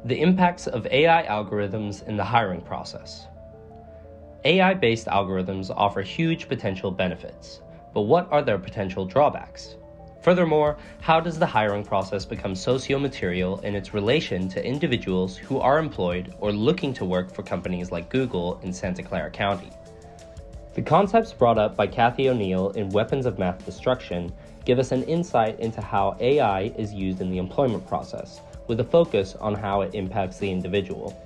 The impacts of AI algorithms in the hiring process. AI-based algorithms offer huge potential benefits, but what are their potential drawbacks? Furthermore, how does the hiring process become socio-material in its relation to individuals who are employed or looking to work for companies like Google in Santa Clara County? The concepts brought up by Cathy O'Neil in Weapons of Math Destruction give us an insight into how AI is used in the employment process, with a focus on how it impacts the individual.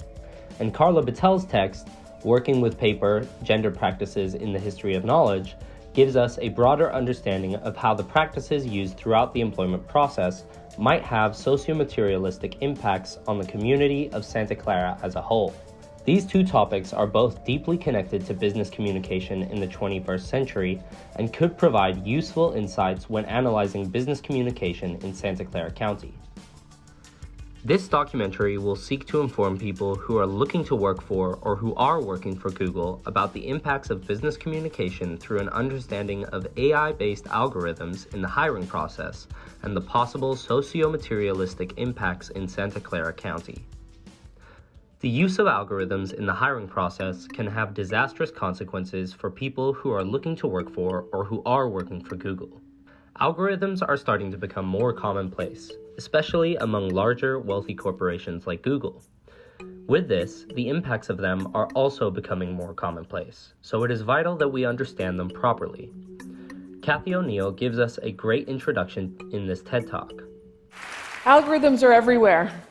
And Carla Battel's text, Working with Paper, Gender Practices in the History of Knowledge, gives us a broader understanding of how the practices used throughout the employment process might have socio-materialistic impacts on the community of Santa Clara as a whole. These two topics are both deeply connected to business communication in the 21st century and could provide useful insights when analyzing business communication in Santa Clara County. This documentary will seek to inform people who are looking to work for or who are working for Google about the impacts of business communication through an understanding of AI-based algorithms in the hiring process and the possible socio-materialistic impacts in Santa Clara County. The use of algorithms in the hiring process can have disastrous consequences for people who are looking to work for or who are working for Google. Algorithms are starting to become more commonplace, especially among larger, wealthy corporations like Google. With this, the impacts of them are also becoming more commonplace, so it is vital that we understand them properly. Cathy O'Neil gives us a great introduction in this TED Talk. Algorithms are everywhere.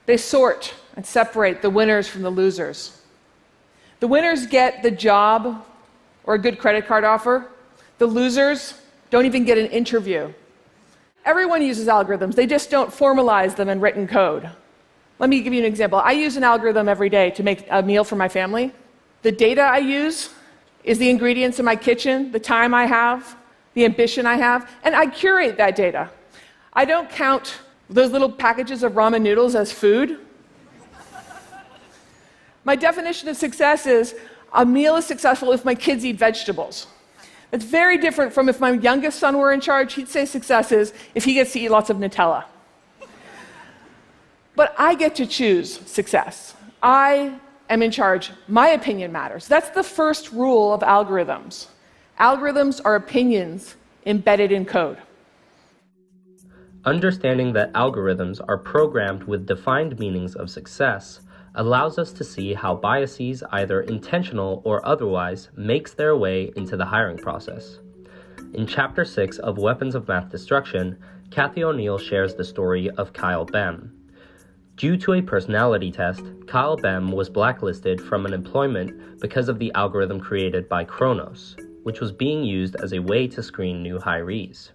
They sort and separate the winners from the losers. The winners get the job or a good credit card offer. The losers don't even get an interview. Everyone uses algorithms, they just don't formalize them in written code. Let me give you an example. I use an algorithm every day to make a meal for my family. The data I use is the ingredients in my kitchen, the time I have, the ambition I have, and I curate that data. I don't count those little packages of ramen noodles as food. My definition of success is a meal is successful if my kids eat vegetables. It's very different from if my youngest son were in charge. He'd say success is if he gets to eat lots of Nutella. But I get to choose success. I am in charge. My opinion matters. That's the first rule of algorithms. Algorithms are opinions embedded in code. Understanding that algorithms are programmed with defined meanings of success allows us to see how biases, either intentional or otherwise, makes their way into the hiring process. In Chapter 6 of Weapons of Math Destruction, Cathy O'Neil shares the story of Kyle Bem. Due to a personality test, Kyle Bem was blacklisted from an employment because of the algorithm created by Kronos, which was being used as a way to screen new hirees.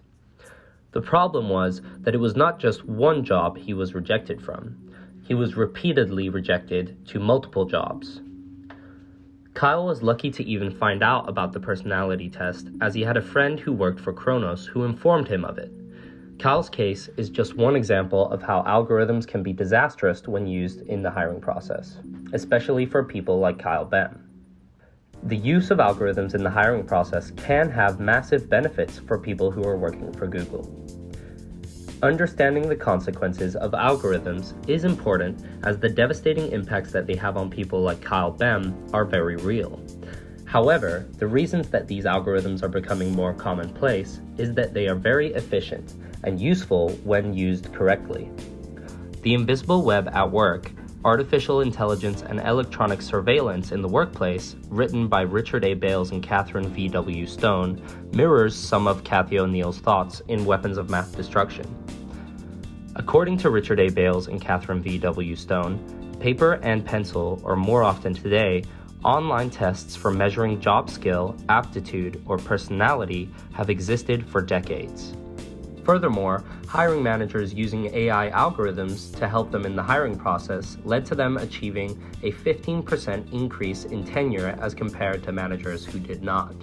The problem was that it was not just one job he was rejected from. He was repeatedly rejected to multiple jobs. Kyle was lucky to even find out about the personality test, as he had a friend who worked for Kronos who informed him of it. Kyle's case is just one example of how algorithms can be disastrous when used in the hiring process, especially for people like Kyle Bem. The use of algorithms in the hiring process can have massive benefits for people who are working for Google. Understanding the consequences of algorithms is important, as the devastating impacts that they have on people like Kyle Bem are very real. However, the reasons that these algorithms are becoming more commonplace is that they are very efficient and useful when used correctly. The Invisible Web at Work, Artificial Intelligence and Electronic Surveillance in the Workplace, written by Richard A. Bales and Catherine V.W. Stone, mirrors some of Cathy O'Neil's thoughts in Weapons of Math Destruction. According to Richard A. Bales and Catherine V.W. Stone, paper and pencil, or more often today, online tests for measuring job skill, aptitude, or personality have existed for decades. Furthermore, hiring managers using AI algorithms to help them in the hiring process led to them achieving a 15% increase in tenure as compared to managers who did not.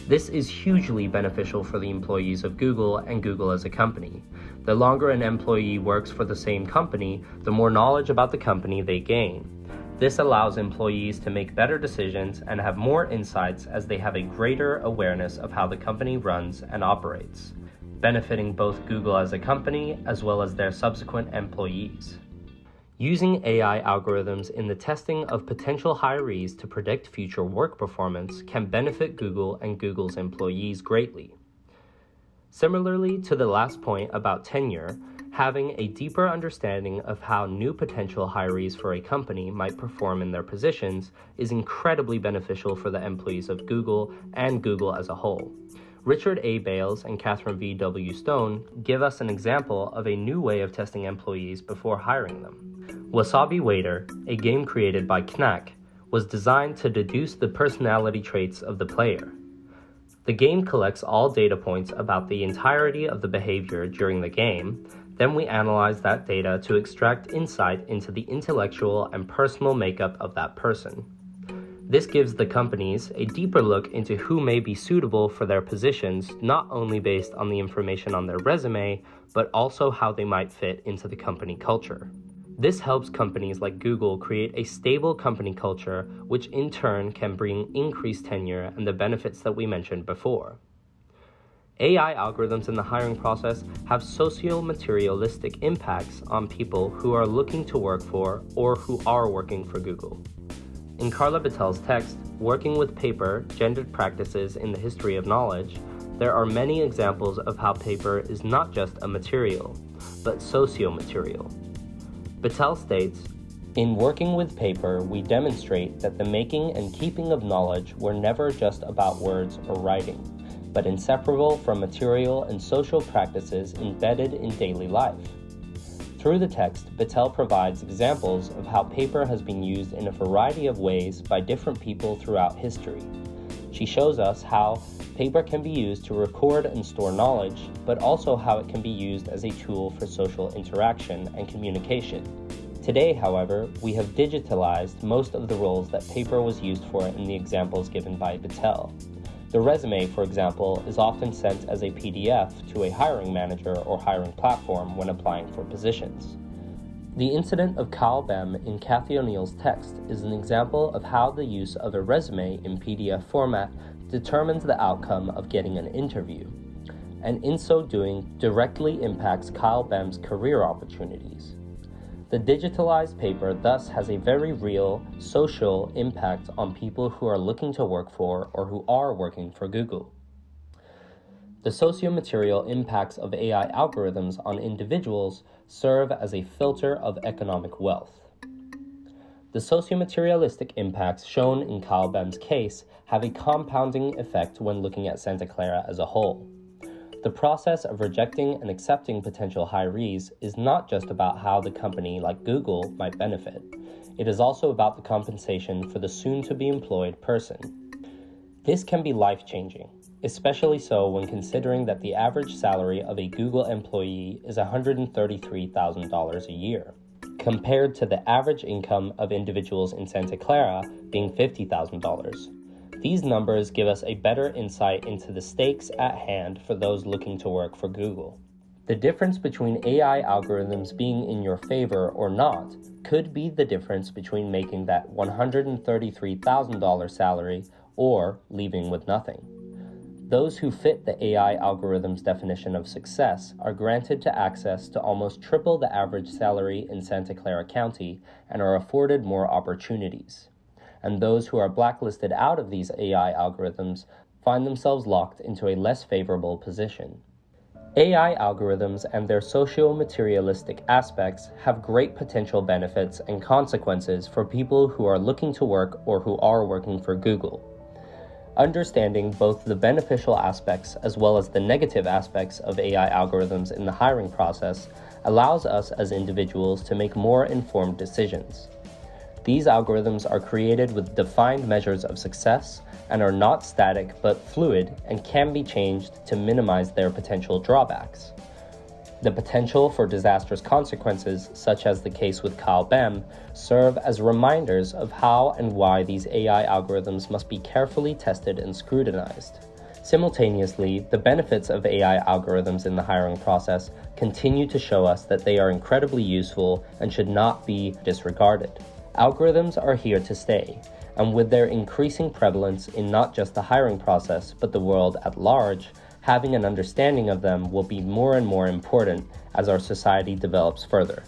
This is hugely beneficial for the employees of Google and Google as a company. The longer an employee works for the same company, the more knowledge about the company they gain. This allows employees to make better decisions and have more insights as they have a greater awareness of how the company runs and operates. benefiting both Google as a company as well as their subsequent employees. Using AI algorithms in the testing of potential hirees to predict future work performance can benefit Google and Google's employees greatly. Similarly to the last point about tenure, having a deeper understanding of how new potential hirees for a company might perform in their positions is incredibly beneficial for the employees of Google and Google as a whole. Richard A. Bales and Catherine V. W. Stone give us an example of a new way of testing employees before hiring them. Wasabi Waiter, a game created by Knack, was designed to deduce the personality traits of the player. The game collects all data points about the entirety of the behavior during the game. Then we analyze that data to extract insight into the intellectual and personal makeup of that person. This gives the companies a deeper look into who may be suitable for their positions, not only based on the information on their resume, but also how they might fit into the company culture. This helps companies like Google create a stable company culture, which in turn can bring increased tenure and the benefits that we mentioned before. AI algorithms in the hiring process have socio-materialistic impacts on people who are looking to work for or who are working for Google. In Carla Battel's text, Working with Paper, Gendered Practices in the History of Knowledge, there are many examples of how paper is not just a material, but socio-material. Battel states, "In working with paper, we demonstrate that the making and keeping of knowledge were never just about words or writing, but inseparable from material and social practices embedded in daily life." Through the text, Battel provides examples of how paper has been used in a variety of ways by different people throughout history. She shows us how paper can be used to record and store knowledge, but also how it can be used as a tool for social interaction and communication. Today, however, we have digitalized most of the roles that paper was used for in the examples given by Battel. The resume, for example, is often sent as a PDF to a hiring manager or hiring platform when applying for positions. The incident of Kyle Bem in Cathy O'Neill's text is an example of how the use of a resume in PDF format determines the outcome of getting an interview, and in so doing directly impacts Kyle Bem's career opportunities. The digitalized paper thus has a very real social impact on people who are looking to work for or who are working for Google. The socio-material impacts of AI algorithms on individuals serve as a filter of economic wealth. The socio-materialistic impacts shown in Kyle Bem's case have a compounding effect when looking at Santa Clara as a whole. The process of rejecting and accepting potential hirees is not just about how the company like Google might benefit. It is also about the compensation for the soon-to-be employed person. This can be life-changing, especially so when considering that the average salary of a Google employee is $133,000 a year, compared to the average income of individuals in Santa Clara being $50,000. These numbers give us a better insight into the stakes at hand for those looking to work for Google. The difference between AI algorithms being in your favor or not could be the difference between making that $133,000 salary or leaving with nothing. Those who fit the AI algorithm's definition of success are granted to access to almost triple the average salary in Santa Clara County and are afforded more opportunities. And those who are blacklisted out of these AI algorithms find themselves locked into a less favorable position. AI algorithms and their socio-materialistic aspects have great potential benefits and consequences for people who are looking to work or who are working for Google. Understanding both the beneficial aspects as well as the negative aspects of AI algorithms in the hiring process allows us as individuals to make more informed decisions. These algorithms are created with defined measures of success and are not static but fluid and can be changed to minimize their potential drawbacks. The potential for disastrous consequences, such as the case with Kyle Bem, serve as reminders of how and why these AI algorithms must be carefully tested and scrutinized. Simultaneously, the benefits of AI algorithms in the hiring process continue to show us that they are incredibly useful and should not be disregarded. Algorithms are here to stay, and with their increasing prevalence in not just the hiring process but the world at large, having an understanding of them will be more and more important as our society develops further.